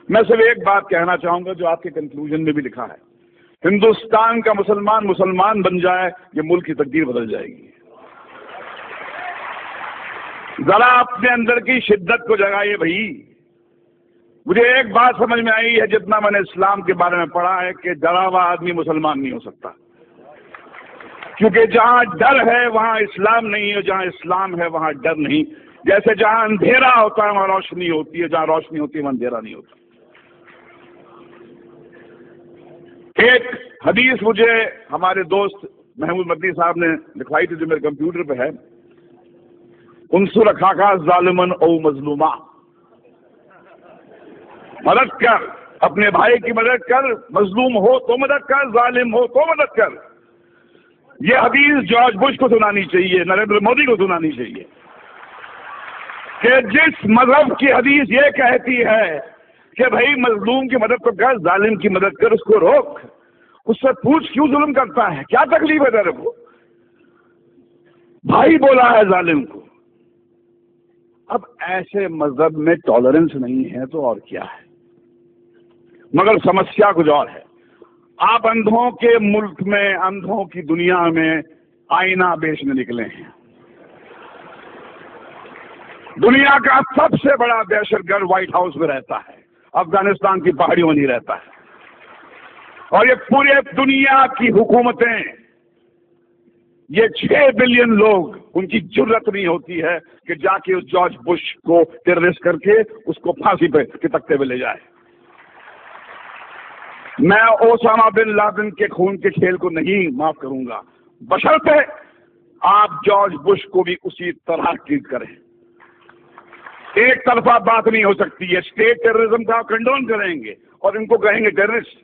میں صرف ایک بات کہنا چاہوں گا جو آپ کے کنکلوژن میں بھی لکھا ہے، ہندوستان کا مسلمان بن جائے یہ ملک کی تقدیر بدل جائے گی۔ ذرا اپنے اندر کی شدت کو جگائیے بھائی۔ مجھے ایک بات سمجھ میں آئی ہے جتنا میں نے اسلام کے بارے میں پڑھا ہے کہ ڈرا ہوا آدمی مسلمان نہیں ہو سکتا، کیونکہ جہاں ڈر ہے وہاں اسلام نہیں ہے، جہاں اسلام ہے وہاں ڈر نہیں۔ جیسے جہاں اندھیرا ہوتا ہے وہاں روشنی ہوتی ہے، جہاں روشنی ہوتی ہے وہاں اندھیرا نہیں ہوتا۔ ایک حدیث مجھے ہمارے دوست محمود مدنی صاحب نے لکھوائی تھی جو میرے کمپیوٹر پہ ہے، انصر اخاک ظالمن او مظلوما، مدد کر، اپنے بھائی کی مدد کر، مظلوم ہو تو مدد کر، ظالم ہو تو مدد کر۔ یہ حدیث جارج بش کو سنانی چاہیے، نریندر مودی کو سنانی چاہیے کہ جس مذہب کی حدیث یہ کہتی ہے کہ بھائی مظلوم کی مدد تو کر، ظالم کی مدد کر، اس کو روک، اس سے پوچھ کیوں ظلم کرتا ہے، کیا تکلیف ہے تیرے کو، بھائی بولا ہے ظالم کو۔ اب ایسے مذہب میں ٹالرنس نہیں ہے تو اور کیا ہے، مگر سمسیا کچھ اور ہے۔ آپ اندھوں کے ملک میں، اندھوں کی دنیا میں آئینہ بیچنے نکلے ہیں۔ دنیا کا سب سے بڑا دہشت گرد وائٹ ہاؤس میں رہتا ہے، افغانستان کی پہاڑیوں میں نہیں رہتا ہے، اور یہ پورے دنیا کی حکومتیں، یہ 6 بلین لوگ، ان کی جرت نہیں ہوتی ہے کہ جا کے اس جارج بش کو ٹیررسٹ کر کے اس کو پھانسی پہ کے تختے پہ لے جائے۔ میں اوسامہ بن لادن کے خون کے کھیل کو نہیں معاف کروں گا، بشرطے آپ جارج بش کو بھی اسی طرح ٹریٹ کریں۔ ایک طرفہ بات نہیں ہو سکتی ہے، اسٹیٹ ٹیررزم کا کنڈون کریں گے اور ان کو کہیں گے ٹیررسٹ۔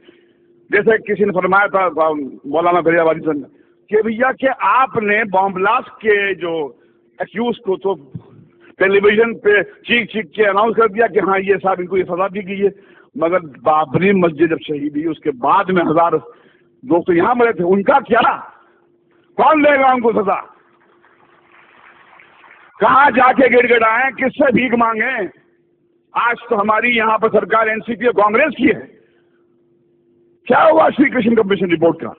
جیسے کسی نے فرمایا تھا مولانا دریا والی صاحب نے کہ بھیا کہ آپ نے بام بلاسٹ کے جو ایکیوز کو تو ٹیلی ویژن پہ چیخ چیخ کے اناؤنس کر دیا کہ ہاں یہ صاحب ان کو یہ سزا دی گئی ہے، مگر بابری مسجد جب شہید ہوئی اس کے بعد میں 1000 لوگ تو یہاں مرے تھے، ان کا کیا، کون لے گا ان کو سزا؟ کہاں جا کے گڑ گڑائیں، کس سے بھیک مانگیں؟ آج تو ہماری یہاں پر سرکار این سی پی اور کانگریس کی ہے۔ کیا ہوا شری کرشن کمیشن رپورٹ کا؟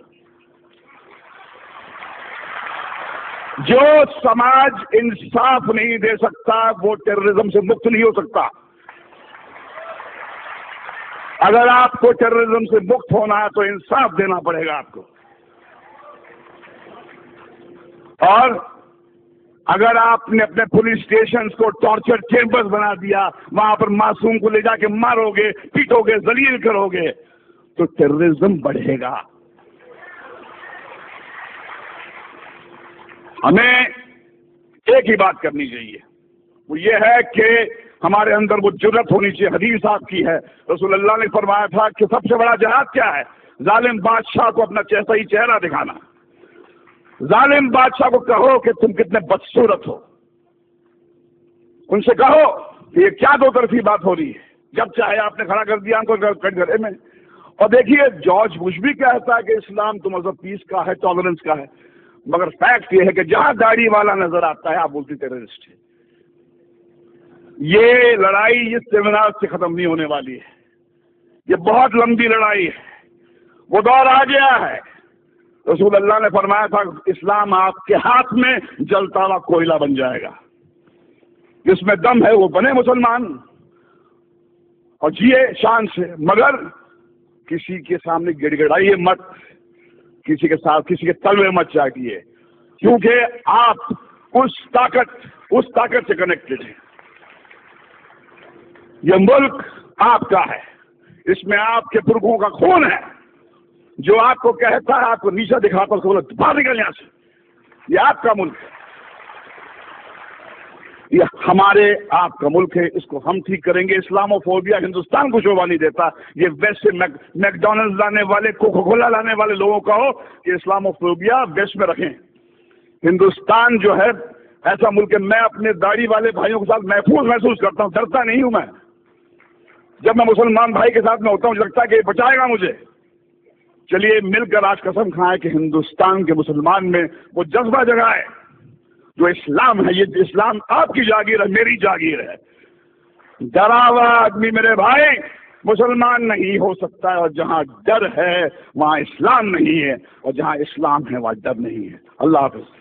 جو سماج انصاف نہیں دے سکتا وہ ٹیررزم سے مکت نہیں ہو سکتا۔ اگر آپ کو ٹیررزم سے مکت ہونا ہے تو انصاف دینا پڑے گا آپ کو، اور اگر آپ نے اپنے پولیس اسٹیشنز کو ٹارچر چیمبرز بنا دیا، وہاں پر معصوم کو لے جا کے مارو گے، پیٹو گے، ذلیل کرو گے، تو ٹیررزم بڑھے گا۔ ہمیں ایک ہی بات کرنی چاہیے، وہ یہ ہے کہ ہمارے اندر وہ جرت ہونی چاہیے۔ حدیث آپ کی ہے، رسول اللہ نے فرمایا تھا کہ سب سے بڑا جہاد کیا ہے؟ ظالم بادشاہ کو اپنا صحیح چہرہ دکھانا۔ ظالم بادشاہ کو کہو کہ تم کتنے بدصورت ہو، ان سے کہو کہ یہ کیا دو طرفی بات ہو رہی ہے، جب چاہے آپ نے کھڑا کر دیا ان کو کٹ گھرے میں۔ اور دیکھیے جارج بش بھی کہتا ہے کہ اسلام تو مذہب پیس کا ہے، ٹالرنس کا ہے، مگر فیکٹ یہ ہے کہ جہاں داڑھی والا نظر آتا ہے آپ بولتے ٹیررسٹ ہے۔ یہ لڑائی اس سیمینار سے ختم نہیں ہونے والی ہے، یہ بہت لمبی لڑائی ہے، وہ دور آ گیا ہے۔ رسول اللہ نے فرمایا تھا اسلام آپ کے ہاتھ میں جلتا ہوا کوئلہ بن جائے گا، جس میں دم ہے وہ بنے مسلمان اور جیے شان سے، مگر کسی کے سامنے گڑ گڑائیے مت، کسی کے ساتھ کسی کے تلوے مت چاٹیے، کیونکہ آپ اس طاقت سے کنیکٹڈ ہیں۔ یہ ملک آپ کا ہے، اس میں آپ کے پرکھوں کا خون ہے، جو آپ کو کہتا ہے، آپ کو نیچا دکھاتا ہے، اس کو باہر نکل یہاں سے، یہ آپ کا ملک ہے، یہ ہمارے آپ کا ملک ہے، اس کو ہم ٹھیک کریں گے۔ اسلامو فوبیا ہندوستان کو شوبھا نہیں دیتا، یہ ویسٹ سے میک ڈونلڈ لانے والے، کوکا کولا لانے والے لوگوں کا ہو کہ اسلامو فوبیا ویسٹ میں رکھیں۔ ہندوستان جو ہے ایسا ملک ہے، میں اپنے داڑھی والے بھائیوں کے ساتھ محفوظ محسوس کرتا ہوں، ڈرتا نہیں ہوں میں۔ جب میں مسلمان بھائی کے ساتھ میں ہوتا ہوں مجھے لگتا ہے کہ یہ بچائے گا مجھے۔ چلیے مل کر آج قسم کھائیں کہ ہندوستان کے مسلمان میں وہ جذبہ جگائے جو اسلام ہے، یہ اسلام آپ کی جاگیر ہے، میری جاگیر ہے۔ ڈرا ہوا آدمی میرے بھائی مسلمان نہیں ہو سکتا ہے، اور جہاں ڈر ہے وہاں اسلام نہیں ہے، اور جہاں اسلام ہے وہاں ڈر نہیں ہے۔ اللہ حافظ۔